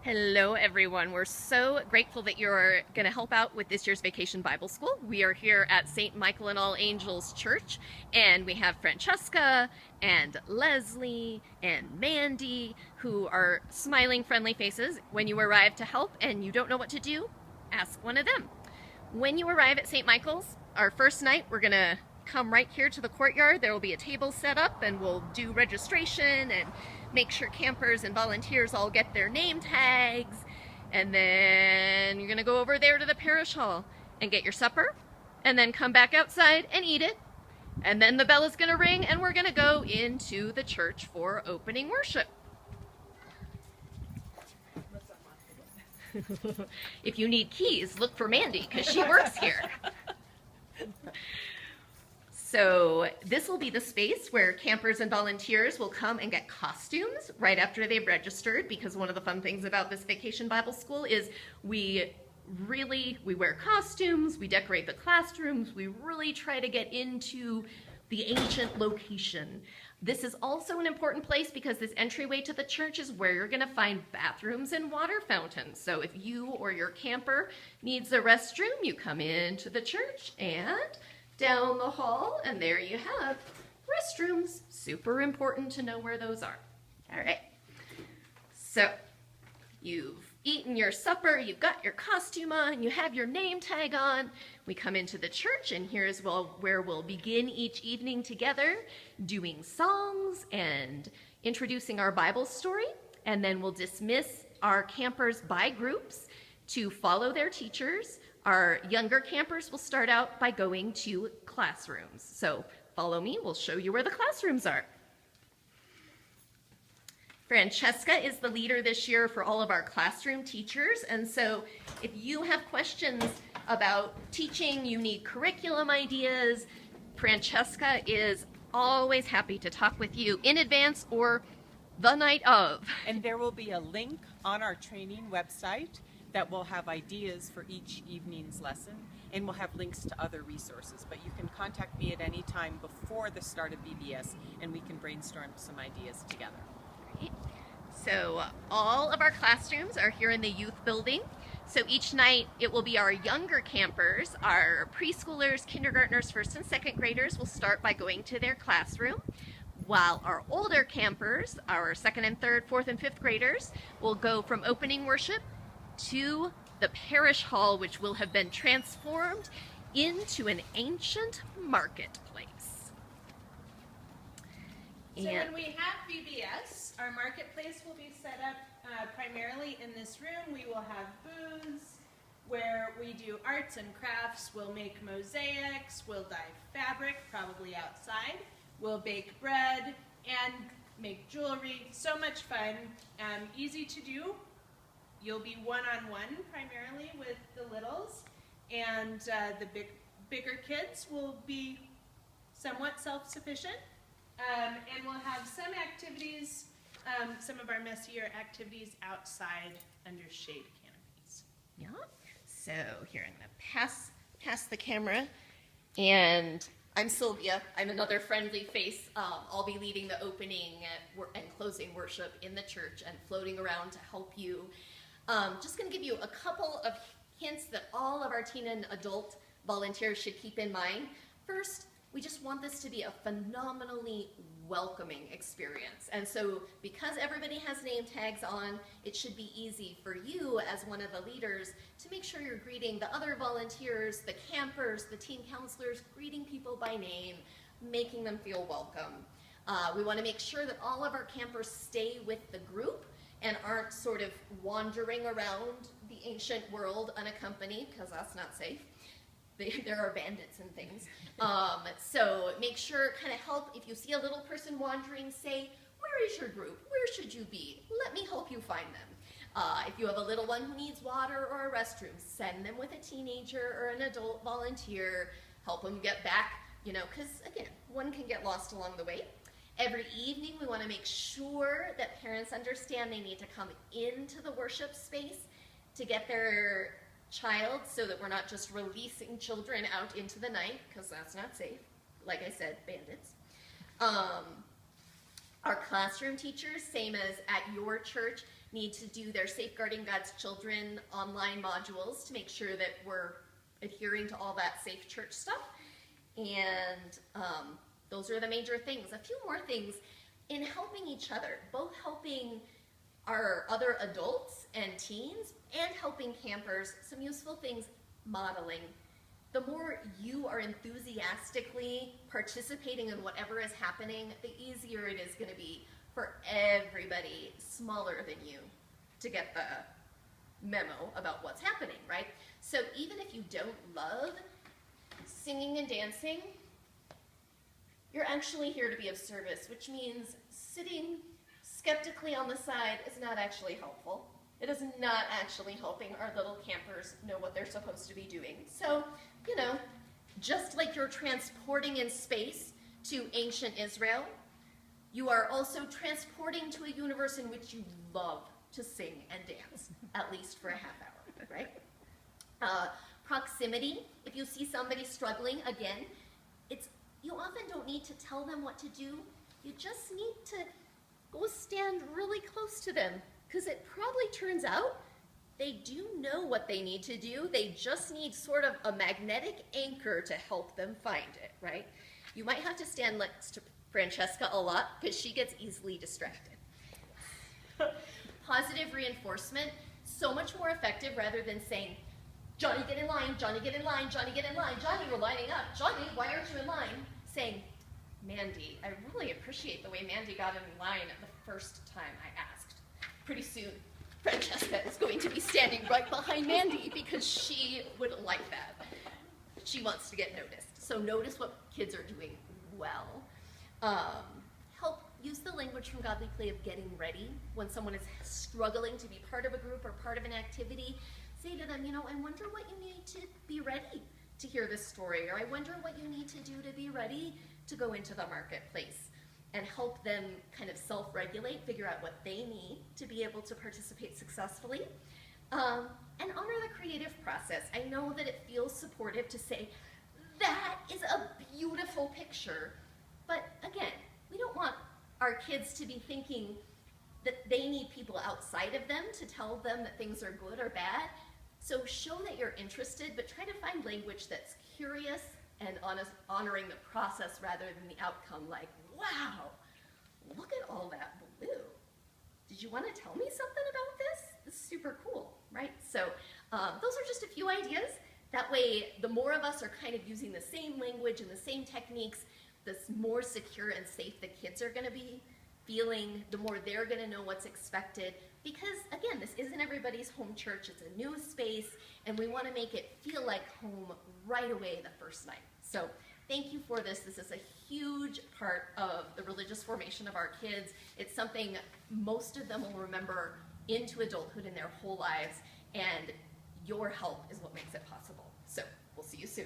Hello, everyone. We're so grateful that you're going to help out with this year's Vacation Bible School. We are here at St. Michael and All Angels Church, and we have Francesca and Leslie and Mandy, who are smiling, friendly faces. When you arrive to help and you don't know what to do, ask one of them. When you arrive at St. Michael's, our first night, we're going to come right here to the courtyard. There will be a table set up, and we'll do registration and make sure campers and volunteers all get their name tags. And then you're gonna go over there to the parish hall and get your supper, and then come back outside and eat it. And then the bell is gonna ring and we're gonna go into the church for opening worship. If you need keys, look for Mandy, because she works here. So this will be the space where campers and volunteers will come and get costumes right after they've registered, because one of the fun things about this Vacation Bible School is we wear costumes, we decorate the classrooms, we really try to get into the ancient location. This is also an important place because this entryway to the church is where you're going to find bathrooms and water fountains. So if you or your camper needs a restroom, you come into the church and down the hall, and there you have restrooms. Super important to know where those are. All right. So you've eaten your supper, you've got your costume on, you have your name tag on. We come into the church, and here's where we'll begin each evening together, doing songs and introducing our Bible story, and then we'll dismiss our campers by groups to follow their teachers. Our younger campers will start out by going to classrooms. So follow me, we'll show you where the classrooms are. Francesca is the leader this year for all of our classroom teachers, and so if you have questions about teaching, you need curriculum ideas, Francesca is always happy to talk with you in advance or the night of. And there will be a link on our training website that will have ideas for each evening's lesson, and we'll have links to other resources. But you can contact me at any time before the start of VBS, and we can brainstorm some ideas together. Great. So all of our classrooms are here in the youth building. So each night it will be our younger campers, our preschoolers, kindergartners, first and second graders will start by going to their classroom, while our older campers, our second and third, fourth and fifth graders, will go from opening worship to the parish hall, which will have been transformed into an ancient marketplace. So when we have VBS, our marketplace will be set up primarily in this room. We will have booths where we do arts and crafts. We'll make mosaics, we'll dye fabric, probably outside. We'll bake bread and make jewelry. So much fun, easy to do. You'll be one-on-one primarily with the littles, and the bigger kids will be somewhat self-sufficient. And we'll have some activities, some of our messier activities outside under shade canopies. Yeah. So here I'm going to pass the camera, and I'm Sylvia. I'm another friendly face. I'll be leading the opening and closing worship in the church and floating around to help you. Just going to give you a couple of hints that all of our teen and adult volunteers should keep in mind. First, we just want this to be a phenomenally welcoming experience. And so because everybody has name tags on, it should be easy for you as one of the leaders to make sure you're greeting the other volunteers, the campers, the teen counselors, greeting people by name, making them feel welcome. We want to make sure that all of our campers stay with the group and aren't sort of wandering around the ancient world unaccompanied, because that's not safe. There are bandits and things. So make sure, kind of help, if you see a little person wandering, say, where is your group? Where should you be? Let me help you find them. If you have a little one who needs water or a restroom, send them with a teenager or an adult volunteer. Help them get back, because again, one can get lost along the way. Every evening, we want to make sure that parents understand they need to come into the worship space to get their child, so that we're not just releasing children out into the night, because that's not safe. Like I said, bandits. Our classroom teachers, same as at your church, need to do their Safeguarding God's Children online modules to make sure that we're adhering to all that safe church stuff. And those are the major things. A few more things in helping each other, both helping our other adults and teens and helping campers, some useful things, modeling. The more you are enthusiastically participating in whatever is happening, the easier it is going to be for everybody smaller than you to get the memo about what's happening, right? So even if you don't love singing and dancing, you're actually here to be of service, which means sitting skeptically on the side is not actually helpful. It is not actually helping our little campers know what they're supposed to be doing. So, you know, just like you're transporting in space to ancient Israel, you are also transporting to a universe in which you love to sing and dance, at least for a half hour, right? Proximity, if you see somebody struggling, again, you often don't need to tell them what to do. You just need to go stand really close to them, because it probably turns out they do know what they need to do. They just need sort of a magnetic anchor to help them find it, right? You might have to stand next to Francesca a lot because she gets easily distracted. Positive reinforcement, so much more effective rather than saying, Johnny, get in line, Johnny, get in line, Johnny, get in line, Johnny, we're lining up, Johnny, why aren't you in line? Saying, Mandy, I really appreciate the way Mandy got in line the first time I asked. Pretty soon, Francesca is going to be standing right behind Mandy because she would like that. She wants to get noticed. So notice what kids are doing well. Help use the language from Godly Play of getting ready. When someone is struggling to be part of a group or part of an activity, say to them, you know, I wonder what you need to be ready to hear this story, or I wonder what you need to do to be ready to go into the marketplace, and help them kind of self-regulate, figure out what they need to be able to participate successfully, and honor the creative process. I know that it feels supportive to say, that is a beautiful picture, but again, we don't want our kids to be thinking that they need people outside of them to tell them that things are good or bad. So show that you're interested, but try to find language that's curious and honoring the process rather than the outcome, like, wow, look at all that blue. Did you want to tell me something about this? This is super cool, right? So those are just a few ideas. That way, the more of us are kind of using the same language and the same techniques, the more secure and safe the kids are going to be feeling, the more they're going to know what's expected. Because, again, this isn't everybody's home church. It's a new space, and we want to make it feel like home right away the first night. So thank you for this. This is a huge part of the religious formation of our kids. It's something most of them will remember into adulthood in their whole lives, and your help is what makes it possible. So we'll see you soon.